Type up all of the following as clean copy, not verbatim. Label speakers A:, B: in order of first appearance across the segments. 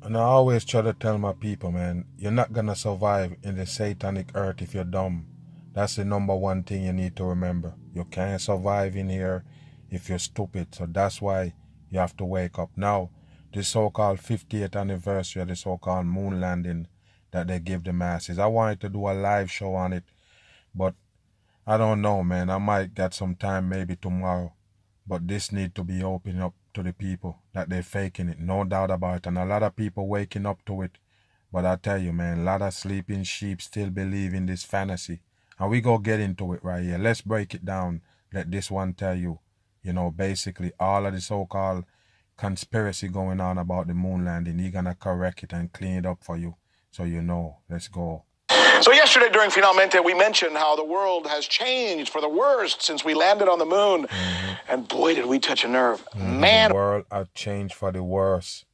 A: And I always try to tell my people, man, you're not gonna survive in the satanic earth if you're dumb. That's the number one thing you need to remember. You can't survive in here if you're stupid. So that's why you have to wake up. Now, the so-called 50th anniversary of the so-called moon landing that they give the masses. I wanted to do a live show on it, but I don't know, man. I might get some time maybe tomorrow. But this need to be opened up to the people that they're faking it, no doubt about it. And a lot of people waking up to it. But I tell you, man, a lot of sleeping sheep still believe in this fantasy. And we go get into it right here. Let's break it down. Let this one tell you, basically all of the so-called conspiracy going on about the moon landing. He's going to correct it and clean it up for you. So you know. Let's go.
B: So yesterday during Finalmente, we mentioned how the world has changed for the worst since we landed on the moon. And boy, did we touch a nerve. Man.
A: The world has changed for the worse.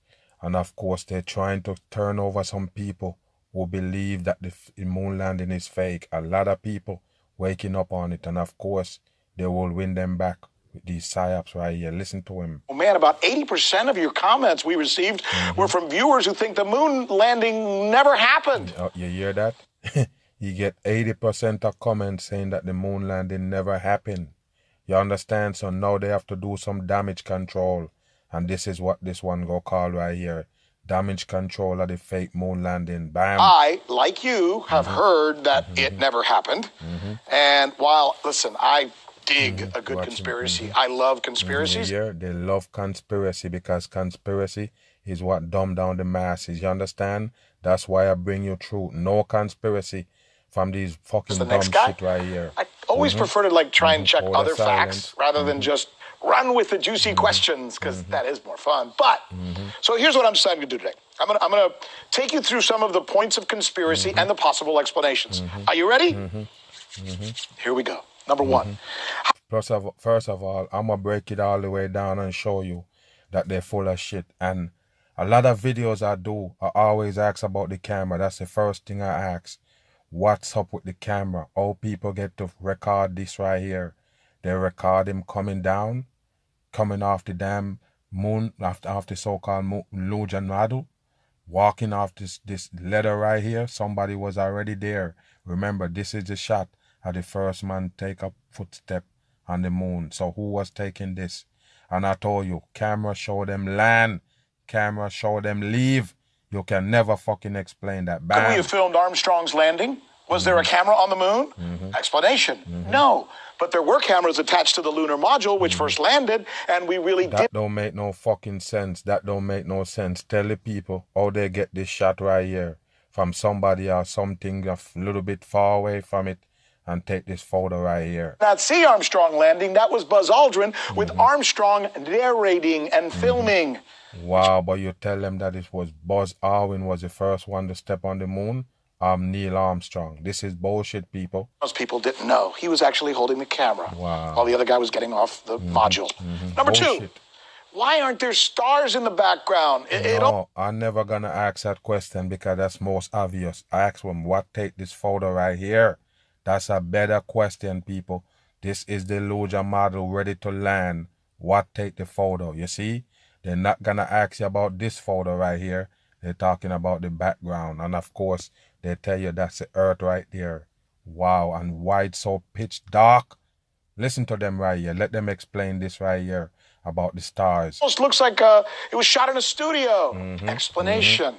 A: And of course, they're trying to turn over some people who believe that the moon landing is fake. A lot of people waking up on it. And of course, they will win them back with these psyops right here. Listen to him.
B: Oh man, about 80% of your comments we received were from viewers who think the moon landing never happened.
A: You hear that? You get 80% of comments saying that the moon landing never happened. You understand? So now they have to do some damage control. And this is what this one go call right here. Damage control of the fake moon landing. Bam.
B: I, like you, have heard that it never happened. And while, listen, I dig a good conspiracy. I love conspiracies.
A: Yeah, they love conspiracy because conspiracy is what dumb down the masses. You understand? That's why I bring you through. No conspiracy from these fucking dumb shit right here.
B: I always prefer to try and check other facts rather than just run with the juicy questions, because that is more fun. But so here's what I'm deciding to do today. I'm gonna take you through some of the points of conspiracy and the possible explanations. Are you ready? Here we go. Number one.
A: First of all, I'm gonna break it all the way down and show you that they're full of shit. And a lot of videos I do, I always ask about the camera. That's the first thing I ask. What's up with the camera? How people get to record this right here. They record him coming down, coming off the damn moon, off the so-called Lujan model, walking off this ladder right here. Somebody was already there. Remember, this is the shot of the first man take a footstep on the moon. So who was taking this? And I told you, camera show them land. Camera show them leave. You can never fucking explain that. Bam.
B: Could we have filmed Armstrong's landing? Was there a camera on the moon? Explanation, no. But there were cameras attached to the lunar module, which first landed, and we really did.
A: That don't make no fucking sense. That don't make no sense. Tell the people how they get this shot right here from somebody or something a little bit far away from it and take this photo right here.
B: Not see Armstrong landing. That was Buzz Aldrin with Armstrong narrating and filming.
A: Wow, but you tell them that it was Buzz Aldrin was the first one to step on the moon? I'm Neil Armstrong. This is bullshit, people.
B: Most people didn't know. He was actually holding the camera while the other guy was getting off the module. Number two, why aren't there stars in the background?
A: No, I'm never gonna ask that question because that's most obvious. I ask them, what take this photo right here? That's a better question, people. This is the Luja model ready to land. What take the photo? You see? They're not gonna ask you about this photo right here. They're talking about the background. And of course, they tell you that's the earth right there. Wow, and why it's so pitch dark? Listen to them right here. Let them explain this right here about the stars.
B: Almost looks like it was shot in a studio. Explanation.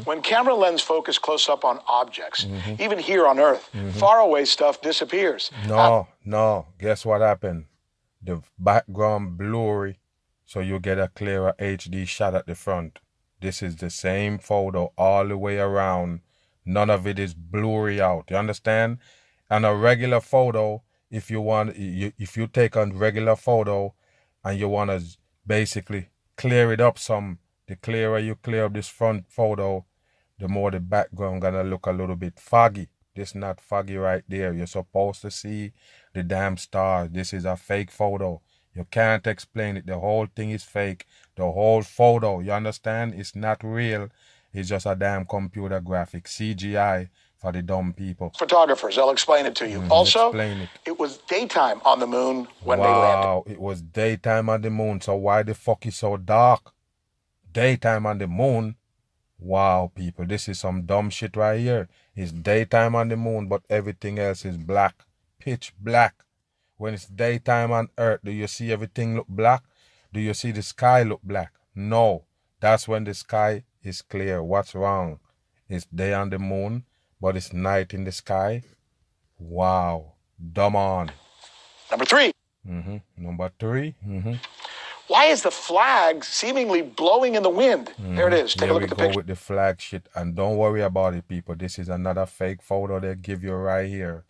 B: When camera lens focus close up on objects, even here on Earth, far away stuff disappears.
A: No. Guess what happened? The background blurry, so you get a clearer HD shot at the front. This is the same photo all the way around. None of it is blurry out. You understand? And a regular photo, if you take a regular photo and you want to basically clear it up some, the clearer you clear up this front photo, the more the background gonna look a little bit foggy. This not foggy right there. You're supposed to see the damn stars. This is a fake photo. You can't explain it. The whole thing is fake. The whole photo, you understand? It's not real. It's just a damn computer graphic. CGI for the dumb people.
B: Photographers, I'll explain it to you. Also, it was daytime on the moon when they landed.
A: Wow, it was daytime on the moon. So why the fuck is so dark? Daytime on the moon? Wow, people, this is some dumb shit right here. It's daytime on the moon, but everything else is black. Pitch black. When it's daytime on Earth, do you see everything look black? Do you see the sky look black? No. That's when the sky is clear. What's wrong? It's day on the moon, but it's night in the sky. Wow. Dumb on.
B: Number 3.
A: Number 3.
B: Why is the flag seemingly blowing in the wind? There it is. Take a look at the picture.
A: Here we go with the flag shit. And don't worry about it, people. This is another fake photo they give you right here.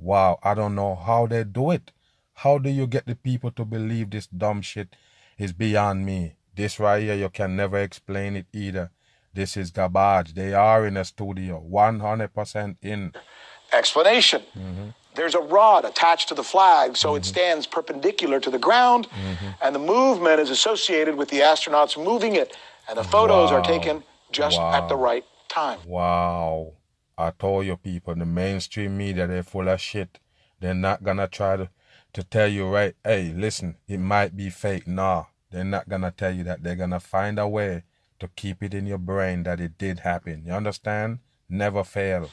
A: Wow, I don't know how they do it. How do you get the people to believe this dumb shit is beyond me? This right here, you can never explain it either. This is garbage. They are in a studio, 100% in.
B: Explanation. There's a rod attached to the flag, so it stands perpendicular to the ground, and the movement is associated with the astronauts moving it, and the photos are taken just at the right time.
A: Wow. I told you people, the mainstream media, they're full of shit. They're not gonna try to tell you, right, hey, listen, it might be fake. Nah, they're not gonna tell you that. They're gonna find a way to keep it in your brain that it did happen. You understand? Never fail.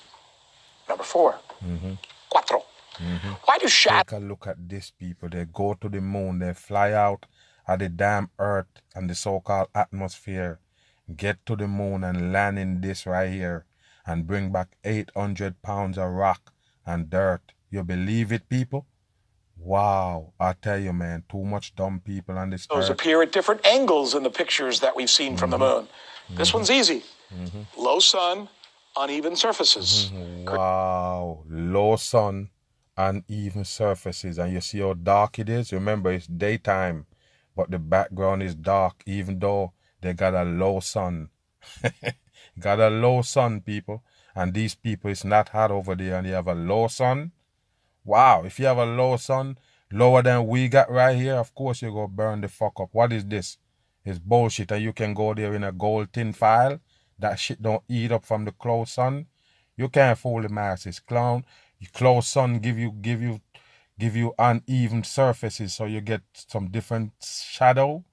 B: Number 4. Cuatro. Why do shadows...
A: Take a look at this, people. They go to the moon. They fly out of the damn Earth and the so-called atmosphere. Get to the moon and land in this right here. And bring back 800 pounds of rock and dirt. You believe it, people? Wow. I tell you, man, too much dumb people on this
B: Those
A: earth.
B: appear at different angles in the pictures that we've seen from the moon. This one's easy. Low sun, uneven surfaces.
A: Wow. Low sun, uneven surfaces. And you see how dark it is? Remember, it's daytime, but the background is dark, even though they got a low sun. Got a low sun, people. And these people, it's not hot over there, and they have a low sun. Wow, if you have a low sun, lower than we got right here, of course you're going to burn the fuck up. What is this? It's bullshit, and you can go there in a gold tin foil. That shit don't eat up from the close sun. You can't fool the masses, clown. Your close sun give you uneven surfaces, so you get some different shadow,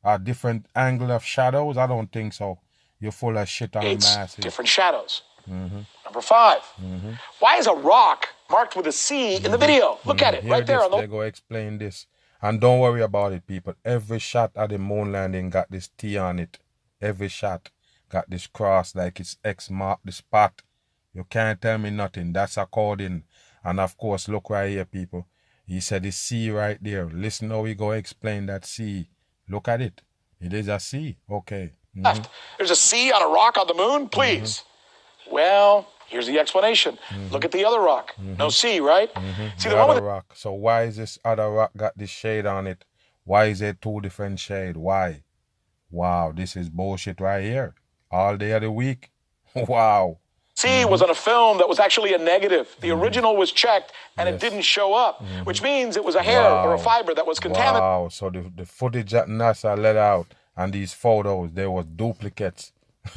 A: a different angle of shadows. I don't think so. You're full of shit on the masses.
B: Different shadows. Number 5. Why is a rock marked with a C in the video? Look at it,
A: Here
B: right there on the...
A: They go explain this. And don't worry about it, people. Every shot at the moon landing got this T on it. Every shot got this cross like it's X mark the spot. You can't tell me nothing. That's according. And of course, look right here, people. He said the C right there. Listen how we go explain that C. Look at it. It is a C. Okay.
B: Left. There's a C on a rock on the moon? Please. Well, here's the explanation. Look at the other rock. No C, right? See
A: the other rock. So why is this other rock got this shade on it? Why is it 2 different shades? Why? Wow, this is bullshit right here. All day of the week. Wow.
B: C was on a film that was actually a negative. The original was checked and it didn't show up, which means it was a hair or a fiber that was contaminated.
A: Wow, so the footage that NASA let out and these photos, there was duplicates.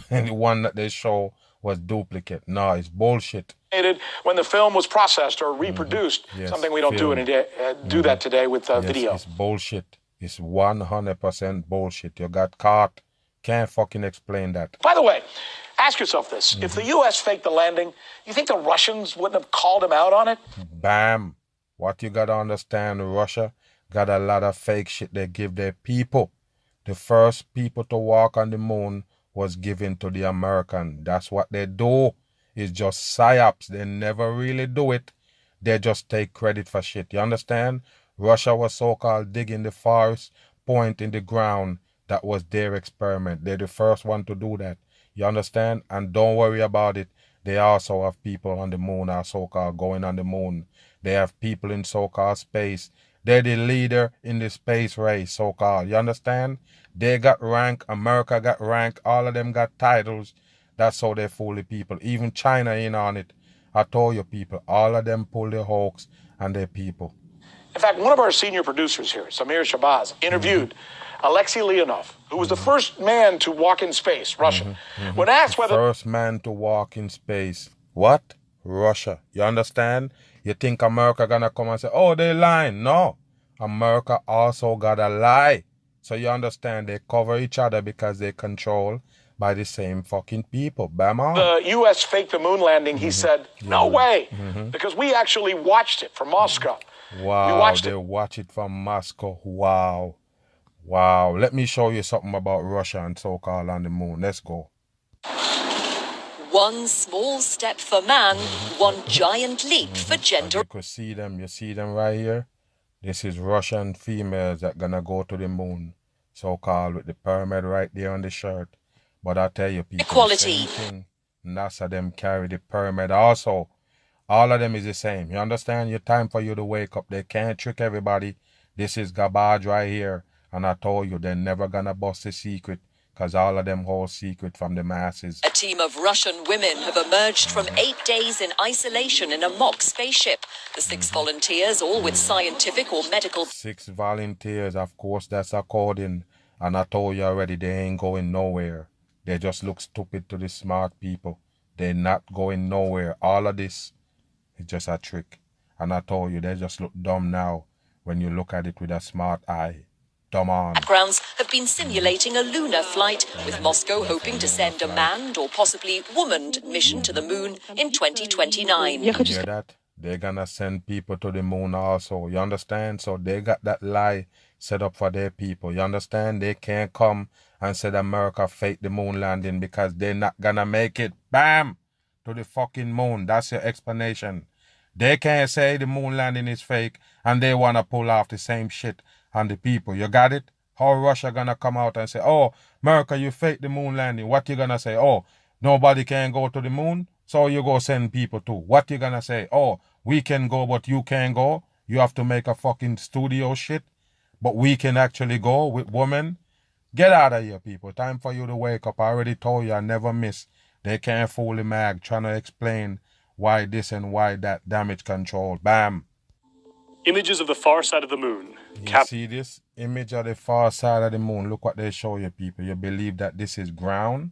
A: And the one that they show was duplicate. No, it's bullshit.
B: When the film was processed or reproduced, something we don't do that today with video.
A: It's bullshit. It's 100% bullshit. You got caught. Can't fucking explain that.
B: By the way, ask yourself this. If the U.S. faked the landing, you think the Russians wouldn't have called him out on it?
A: Bam. What you got to understand, Russia got a lot of fake shit they give their people. The first people to walk on the moon was given to the American. That's what they do. It's just psyops. They never really do it. They just take credit for shit. You understand? Russia was so-called digging the farthest point in the ground. That was their experiment. They're the first one to do that. You understand? And don't worry about it. They also have people on the moon, or so-called going on the moon. They have people in so-called space. They're the leader in the space race, so-called. You understand? They got rank. America got rank. All of them got titles. That's how they fool the people. Even China in on it. I told you, people. All of them pull the hoax and their people.
B: In fact, one of our senior producers here, Samir Shabazz, interviewed Alexei Leonov, who was the first man to walk in space, Russia. When asked whether...
A: First man to walk in space. What? Russia. You understand? You think America gonna come and say, oh, they lying? No. America also gotta lie. So you understand, they cover each other because they control by the same fucking people. Bam on.
B: The U.S. faked the moon landing, he said, no way, because we actually watched it from Moscow.
A: Wow, they watch it from Moscow. Wow. Wow. Let me show you something about Russia and so-called on the moon. Let's go.
C: One small step for man, one giant leap for gender.
A: You could see them. You see them right here? This is Russian females that gonna go to the moon. So-called with the pyramid right there on the shirt. But I tell you people,
C: equality.
A: The same thing. NASA them carry the pyramid also. All of them is the same. You understand? Your time for you to wake up. They can't trick everybody. This is garbage right here. And I told you, they're never gonna bust the secret. Because all of them hold secret from the masses.
C: A team of Russian women have emerged from 8 days in isolation in a mock spaceship. The 6 volunteers, all with scientific or medical...
A: 6 volunteers, of course, that's according. And I told you already, they ain't going nowhere. They just look stupid to the smart people. They're not going nowhere. All of this is just a trick. And I told you, they just look dumb now when you look at it with a smart eye. Dumb on.
C: Backgrounds have been simulating a lunar flight, with Moscow hoping to send a manned or possibly womaned mission to the moon in 2029.
A: You hear that? They're gonna send people to the moon also. You understand? So they got that lie set up for their people. You understand? They can't come and say that America faked the moon landing because they're not gonna make it. Bam! To the fucking moon. That's your explanation. They can't say the moon landing is fake and they wanna pull off the same shit on the people. You got it? How Russia gonna come out and say, oh, America, you faked the moon landing. What you gonna say? Oh, nobody can go to the moon, so you go send people to. What you gonna say? Oh, we can go, but you can't go. You have to make a fucking studio shit, but we can actually go with women. Get out of here, people. Time for you to wake up. I already told you, I never miss. They can't fool the mag trying to explain why this and why that. Damage control. Bam.
D: Images of the far side of the moon.
A: You see this image of the far side of the moon? Look what they show you, people. You believe that this is ground?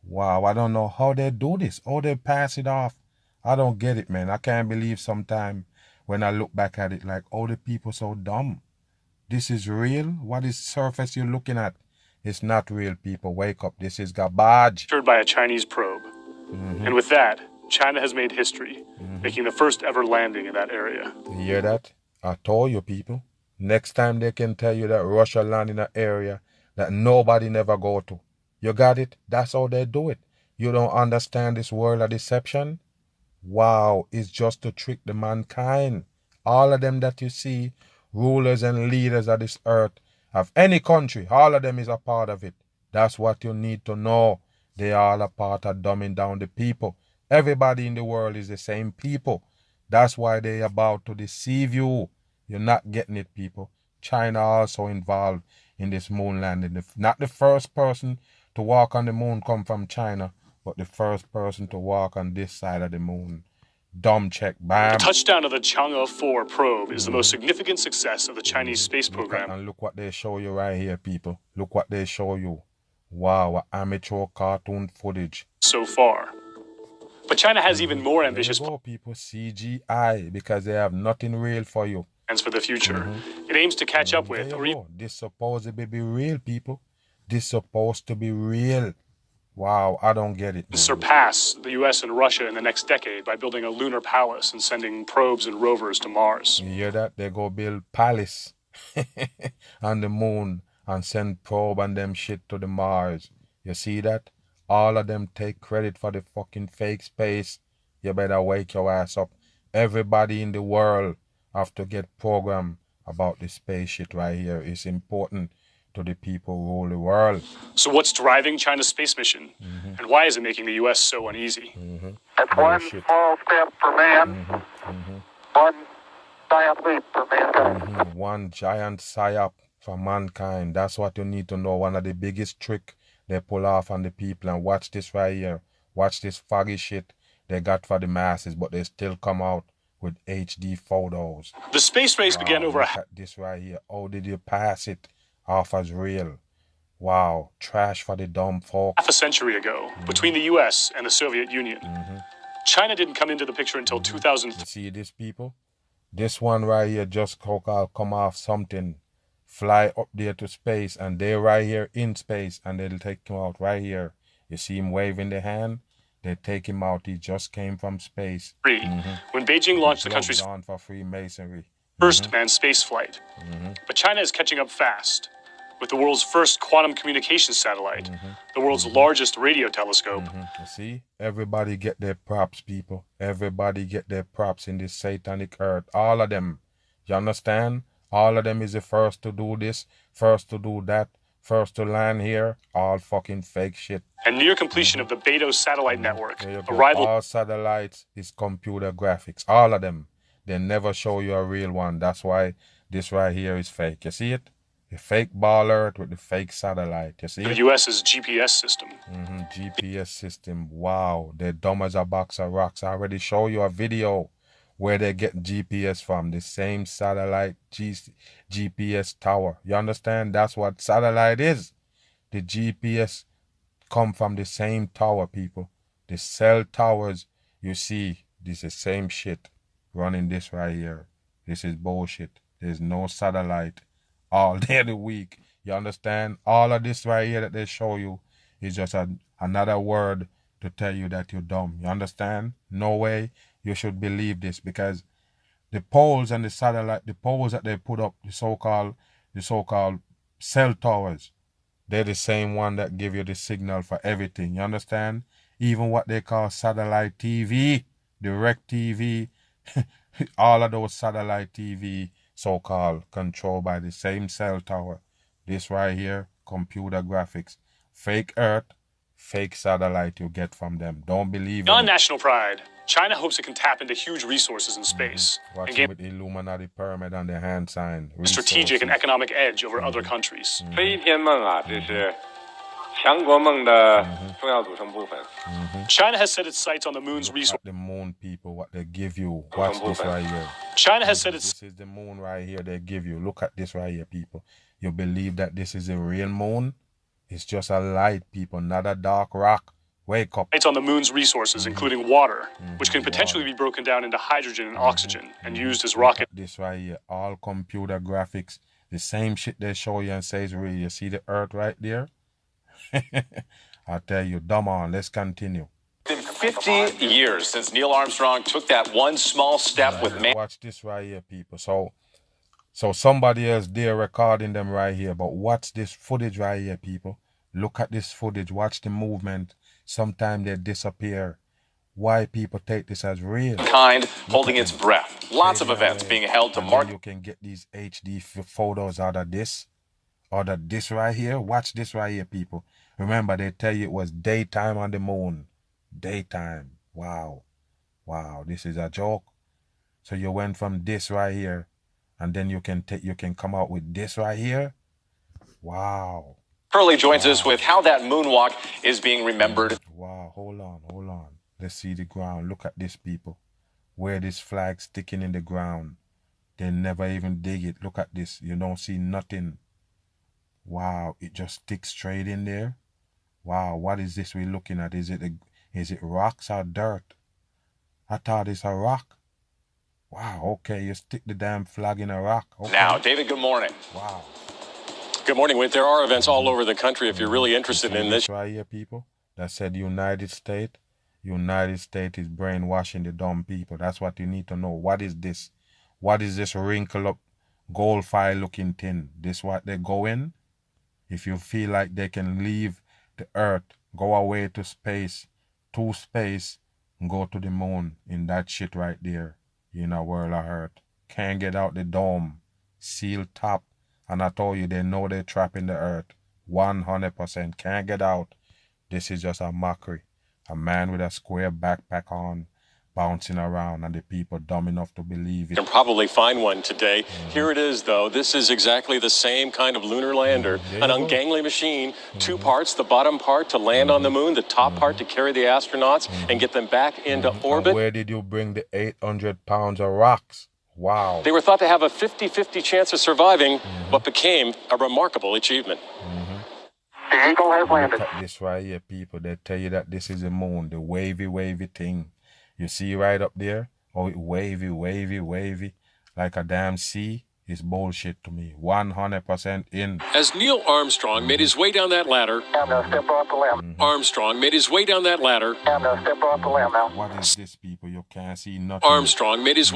A: Wow, I don't know how they do this. How they pass it off. I don't get it, man. I can't believe sometime when I look back at it, like, oh, the people so dumb. This is real? What is surface you're looking at? It's not real, people. Wake up. This is garbage.
D: By a Chinese probe. And with that, China has made history, making the first ever landing in that area.
A: You hear that? I told you, people. Next time they can tell you that Russia landed in an area that nobody never go to. You got it? That's how they do it. You don't understand this world of deception? Wow, it's just to trick the mankind. All of them that you see, rulers and leaders of this earth, of any country, all of them is a part of it. That's what you need to know. They are all a part of dumbing down the people. Everybody in the world is the same people. That's why they're about to deceive you. You're not getting it, people. China also involved in this moon landing. Not the first person to walk on the moon come from China, but the first person to walk on this side of the moon. Dumb check, bam.
D: The touchdown of the Chang'e 4 probe is the most significant success of the Chinese space program.
A: And look what they show you right here, people. Look what they show you. Wow, amateur cartoon footage.
D: So far. But China has even more ambitious
A: plans. People, CGI, because they have nothing real for you.
D: Plans for the future. It aims to catch up with.
A: This supposed to be real, people. This supposed to be real. Wow, I don't get it.
D: Surpass the U.S. and Russia in the next decade by building a lunar palace and sending probes and rovers to Mars.
A: You hear that? They go build palace on the moon and send probe and them shit to the Mars. You see that? All of them take credit for the fucking fake space. You better wake your ass up. Everybody in the world have to get programmed about this space shit right here. It's important to the people who rule the world.
D: So what's driving China's space mission? And why is it making the U.S. so uneasy?
E: That's one small step for man, one giant leap for mankind.
A: One giant psyop for mankind. That's what you need to know. One of the biggest trick they pull off on the people. And watch this right here. Watch this foggy shit they got for the masses, but they still come out with HD photos.
D: The space race began over
A: look at this right here. How did you pass it off as real? Wow, trash for the dumb folks.
D: Half a century ago, between the U.S. and the Soviet Union. China didn't come into the picture until 2000.
A: You see this, people? This one right here just come off something, fly up there to space, and they're right here in space, and they'll take them out right here You see him waving the hand? They take him out. He just came from space.
D: When Beijing launched the country's
A: on for Freemasonry.
D: first manned space flight. But China is catching up fast. With the world's first quantum communications satellite, the world's largest radio telescope.
A: You see? Everybody get their props, people. Everybody get their props in this satanic earth. All of them. You understand? All of them is the first to do this, first to do that, first to land here. All fucking fake shit.
D: And near completion of the Beidou satellite network.
A: All satellites is computer graphics. All of them. They never show you a real one. That's why this right here is fake. You see it? The fake ball earth with the fake satellite. You see
D: the
A: it?
D: US's GPS system.
A: GPS system. Wow. They're dumb as a box of rocks. I already show you a video where they get GPS from. The same satellite GPS tower. You understand? That's what satellite is. The GPS come from the same tower, people. The cell towers, you see, this is the same shit running this right here. This is bullshit. There's no satellite all day of the week. You understand? All of this right here that they show you is just another word to tell you that you're dumb. You understand? No way you should believe this, because the poles and the satellite, the poles that they put up, the so-called cell towers, they're the same one that give you the signal for everything. You understand? Even what they call satellite TV, direct TV, all of those satellite TV so-called controlled by the same cell tower. This right here, computer graphics. Fake Earth, fake satellite you get from them. Don't believe it.
D: Beyond national pride, China hopes it can tap into huge resources in space
A: and
D: gain
A: with the Illuminati pyramid on their hand sign.
D: a strategic and economic edge over other countries.
F: 飞天梦啊，这是强国梦的重要组成部分。
D: China has set its sights on the moon's resources.
A: The moon, people, what they give you. Watch this right here.
D: China has set its
A: This is the moon right here they give you. Look at this right here, people. You believe that this is a real moon? It's just a light, people, not a dark rock. Wake up.
D: sights on the moon's resources, including water, which can potentially be broken down into hydrogen and oxygen and used as rocket.
A: This right here, all computer graphics, the same shit they show you and says real. You see the earth right there? I tell you, dumb on. Let's continue.
G: It's been 50 years since Neil Armstrong took that one small step with man.
A: Watch this right here, people. So somebody else there recording them right here. But watch this footage right here, people. Look at this footage. Watch the movement. Sometimes they disappear. Why people take this as real?
G: Kind holding its breath. Lots of events being held to mark.
A: You can get these HD photos out of this. Out of this right here. Watch this right here, people. Remember, they tell you it was daytime on the moon. Daytime. Wow. Wow. This is a joke. So you went from this right here, and then you can come out with this right here. Wow.
G: Curly joins us with how that moonwalk is being remembered.
A: Wow. Hold on. Let's see the ground. Look at this, people. Where this flag sticking in the ground. They never even dig it. Look at this. You don't see nothing. Wow. It just sticks straight in there. Wow. What is this we're looking at? Is it rocks or dirt? I thought it's a rock. Wow. Okay. You stick the damn flag in a rock. Okay.
G: Now, David, good morning.
A: Wow.
H: Good morning, Whit. There are events all over the country if you're really interested in this.
A: Right here, people, that said United States. United States is brainwashing the dumb people. That's what you need to know. What is this? What is this wrinkle up gold file looking thing? This what they go in? If you feel like they can leave the earth, go away to space, and go to the moon in that shit right there, in a world of hurt. Can't get out the dome, sealed top. And I told you, they know they're trapping the earth. 100%. Can't get out. This is just a mockery. A man with a square backpack on, bouncing around, and the people dumb enough to believe it.
H: You can probably find one today. Here it is, though. This is exactly the same kind of lunar lander. An ungainly machine. Two parts, the bottom part to land on the moon, the top part to carry the astronauts and get them back into orbit.
A: And where did you bring the 800 pounds of rocks? Wow.
H: They were thought to have a 50-50 chance of surviving what became a remarkable achievement.
E: The Eagle has landed.
A: Look at this right here, people. They tell you that this is the moon, the wavy thing. You see right up there? Oh, it wavy, like a damn sea. It's bullshit to me. 100% in.
H: As Neil Armstrong made his way down that ladder,
E: Step off the limb.
H: Armstrong made his way down that ladder.
E: Step off the limb now.
A: What is this, people? You can't see nothing.
H: Armstrong made his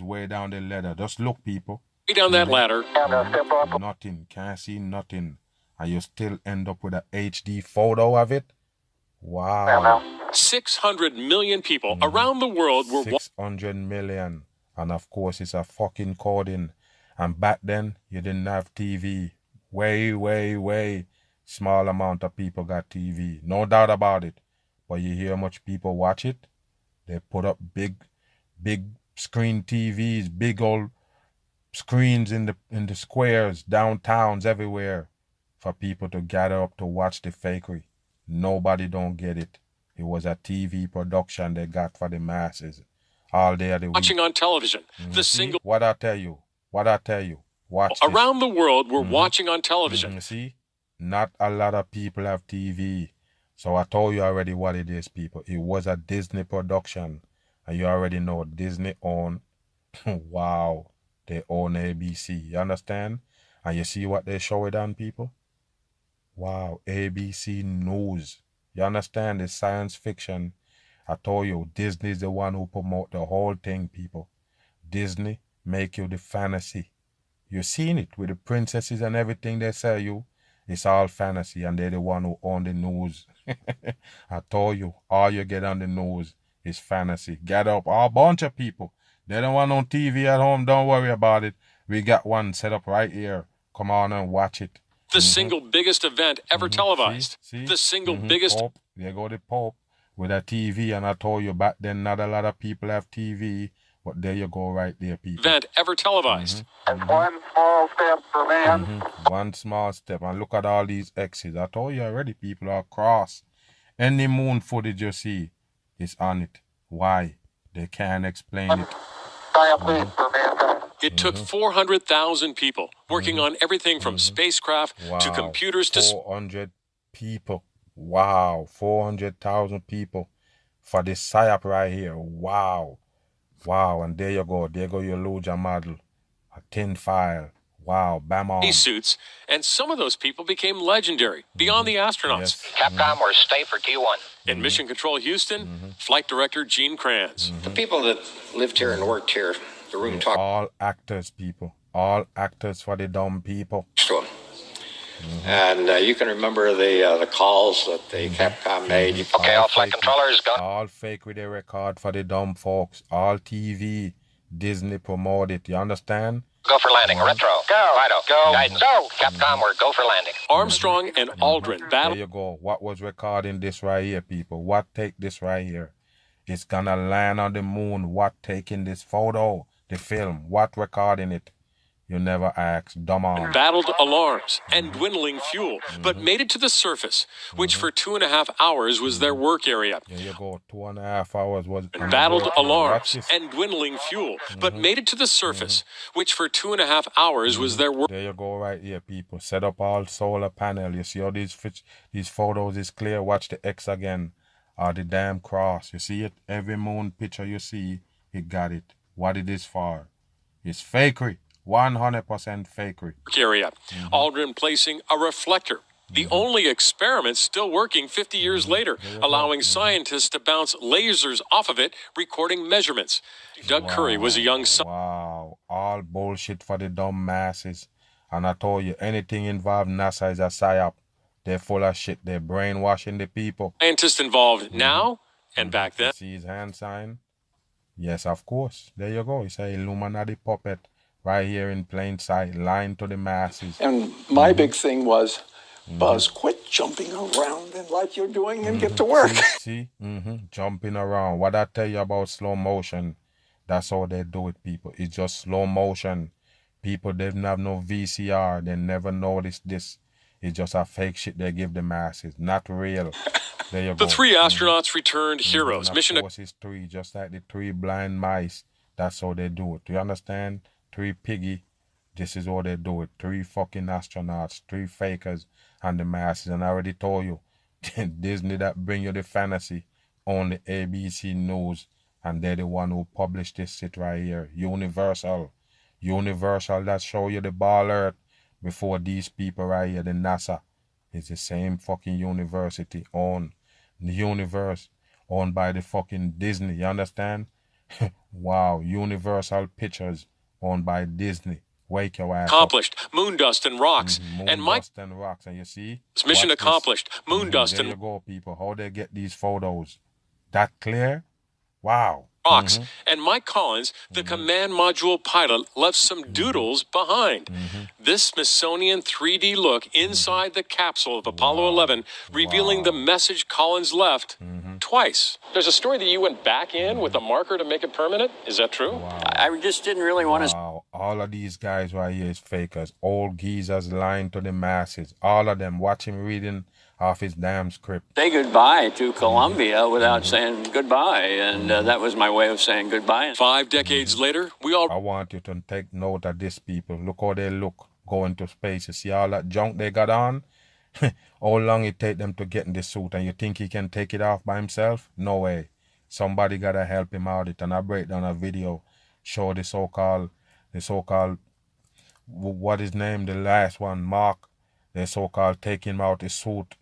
A: way down the ladder. Just look, people.
H: way down that ladder.
E: Step off.
A: Nothing. Can't see nothing. And you still end up with a HD photo of it? Wow.
H: 600 million people around the world were
A: 600 million. And of course, it's a fucking coding. And back then, you didn't have TV. Way small amount of people got TV. No doubt about it. But you hear how much people watch it? They put up big screen TVs, big old screens in the squares, downtowns, everywhere for people to gather up to watch the fakery. Nobody don't get it. It was a TV production they got for the masses all day of the week.
H: watching on television. The single
A: What I tell you. Watch this.
H: around the world were watching on television.
A: See? Not a lot of people have TV. So I told you already what it is, people. It was a Disney production. And you already know Disney own. Wow. They own ABC. You understand? And you see what they show it on, people? Wow. ABC News. You understand? It's science fiction. I told you, Disney is the one who promote the whole thing, people. Disney make you the fantasy. You've seen it with the princesses and everything they sell you. It's all fantasy, and they're the one who own the news. I told you, all you get on the news is fantasy. Get up, a bunch of people. They don't want no TV at home. Don't worry about it. We got one set up right here. Come on and watch it.
H: The single biggest event ever televised.
A: See?
H: The single biggest
A: Pope. There go the Pope with a TV, and I told you back then not a lot of people have TV, but there you go right there, people.
H: event ever televised.
E: One small step for man.
A: One small step, and look at all these X's. I told you already, people are cross. Any moon footage you see is on it. Why? They can't explain it.
E: Diabetes for mankind.
H: It took 400,000 people working on everything from spacecraft to computers to
A: 400 people. Wow, 400,000 people for this psyop right here. Wow. And there you go. There go your Luja model. A tin file. Wow, bam on.
H: suits, and some of those people became legendary beyond the astronauts.
A: Yes.
I: Capcom, we're stay for Q1.
H: In Mission Control Houston, Flight Director Gene Kranz.
I: The people that lived here and worked here, the room talked
A: All actors, people. All actors for the dumb people.
I: to them. And you can remember the calls that the Capcom made. Okay, all flight controllers, go.
A: All fake with a record for the dumb folks. All TV. Disney promote it. You understand?
I: Go for landing. Retro. Go. Fido. Go. Guidance. Go. Capcom, we're go for landing.
H: Armstrong and Aldrin
A: There
H: battled
A: you go. What was recording this right here, people? What take this right here? It's gonna land on the moon. What taking this photo? The film. What recording it? You never ask. Dumb on.
H: battled alarms and dwindling fuel, but made it to the surface, which for 2.5 hours was their work area.
A: There you go. 2.5 hours was.
H: Battled
A: Watch
H: alarms
A: this.
H: and dwindling fuel, but made it to the surface, which for 2.5 hours was their work.
A: There you go right here, people. Set up all solar panel. You see all these photos is clear. Watch the X again. Or the damn cross. You see it? Every moon picture you see, it got it. What it is for. It's fakery. 100% fakery.
H: area. Aldrin placing a reflector, the only experiment still working 50 years later, allowing scientists to bounce lasers off of it, recording measurements. Doug Curry was a young
A: Wow. All bullshit for the dumb masses. And I told you, anything involved NASA is a psyop. They're full of shit. They're brainwashing the people.
H: scientist involved now and back then.
A: See his hand sign? Yes, of course. There you go. It's a Illuminati puppet right here in plain sight, lying to the masses.
J: And my big thing was, Buzz, quit jumping around and like you're doing and get to work.
A: See? Jumping around. What I tell you about slow motion, that's how they do it, people. It's just slow motion. People, they don't have no VCR. They never noticed this. It's just a fake shit they give the masses. Not real. There you go.
H: The three astronauts returned heroes.
A: And
H: Mission
A: of course, it's three, just like the three blind mice. That's how they do it. Do you understand? 3 piggy. This is how they do it. 3 fucking astronauts, 3 fakers, and the masses. And I already told you, Disney that bring you the fantasy, only ABC News, and they're the one who published this shit right here. Universal. Universal that show you the ball earth before these people right here, the NASA. It's the same fucking university owned. The universe owned by the fucking Disney. You understand? Wow. Universal Pictures owned by Disney. Wake your ass
H: accomplished.
A: up.
H: Moon dust and rocks.
A: Moon dust and rocks. And you see?
H: Mission accomplished. Moon dust
A: there
H: and
A: you go, people. How they get these photos? That clear? Wow.
H: rocks. And Mike Collins, the command module pilot, left some doodles behind. This Smithsonian 3D look inside the capsule of Apollo 11, revealing the message Collins left twice. There's a story that you went back in with a marker to make it permanent. Is that true?
K: I just didn't really want to.
A: Wow. All of these guys right here is fakers. Old geezers lying to the masses. All of them. Watch him reading off his damn script.
K: Say goodbye to Columbia without saying goodbye, and that was my way of saying goodbye.
H: 5 decades later,
A: I want you to take note of this, people. Look how they look going to space. You see all that junk they got on? How long it take them to get in the suit, and you think he can take it off by himself? No way. Somebody gotta help him out. And I break down a video, show the so-called, what is name, the last one, Mark. They so-called take him out the suit.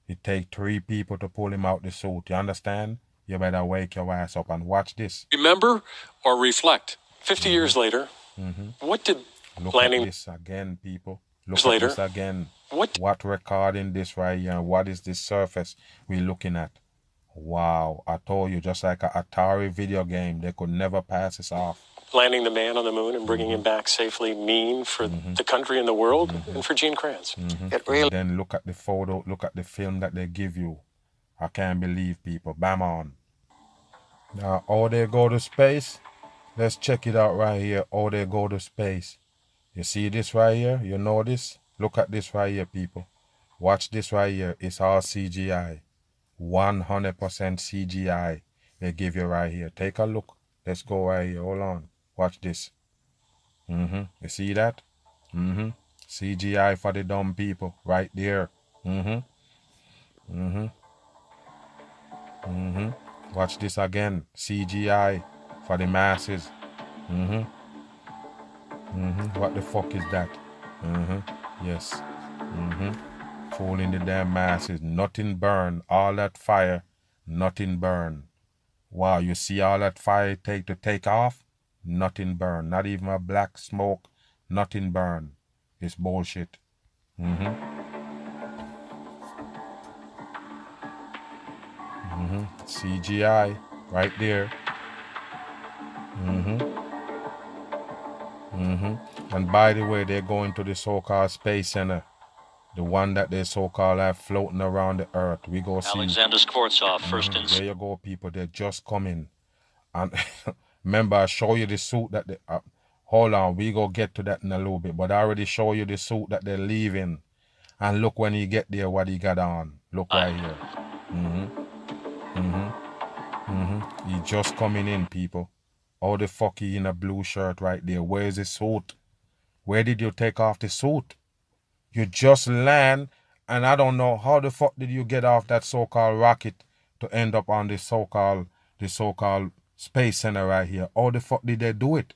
A: It take 3 people to pull him out the suit. You understand? You better wake your ass up and watch this.
H: Remember or reflect. 50 years later, what did
A: Look
H: landing
A: at this again, people. Look at this again. What recording this right here? And what is this surface we're looking at? Wow. I told you, just like an Atari video game, they could never pass this off.
H: landing the man on the moon and bringing him back safely mean for the country and the world and for Gene Kranz?
A: It really... Then look at the photo, look at the film that they give you. I can't believe, people. Bam on. Now, how they go to space? Let's check it out right here. How they go to space. You see this right here? You know this? Look at this right here, people. Watch this right here. It's all CGI. 100% CGI. They give you right here. Take a look. Let's go right here. Hold on. Watch this. You see that? CGI for the dumb people. Right there. Watch this again. CGI for the masses. What the fuck is that? Yes. Fooling the damn masses. Nothing burn. All that fire. Nothing burn. Wow, you see all that fire take off? Nothing burn. Not even a black smoke. Nothing burn. It's bullshit. CGI right there. And by the way, they're going to the so-called Space Center. The one that they so-called have floating around the earth. We go see.
K: Alexander Skvortsov, first in...
A: There you go, people. They're just coming. And remember, I show you the suit that they... hold on, we go get to that in a little bit. But I already show you the suit that they're leaving. And look when he get there, what he got on. Look right here. He just coming in, people. How the fuck he in a blue shirt right there? Where's the suit? Where did you take off the suit? You just land, and I don't know how the fuck did you get off that so-called rocket to end up on the so-called Space Center right here. How the fuck did they do it?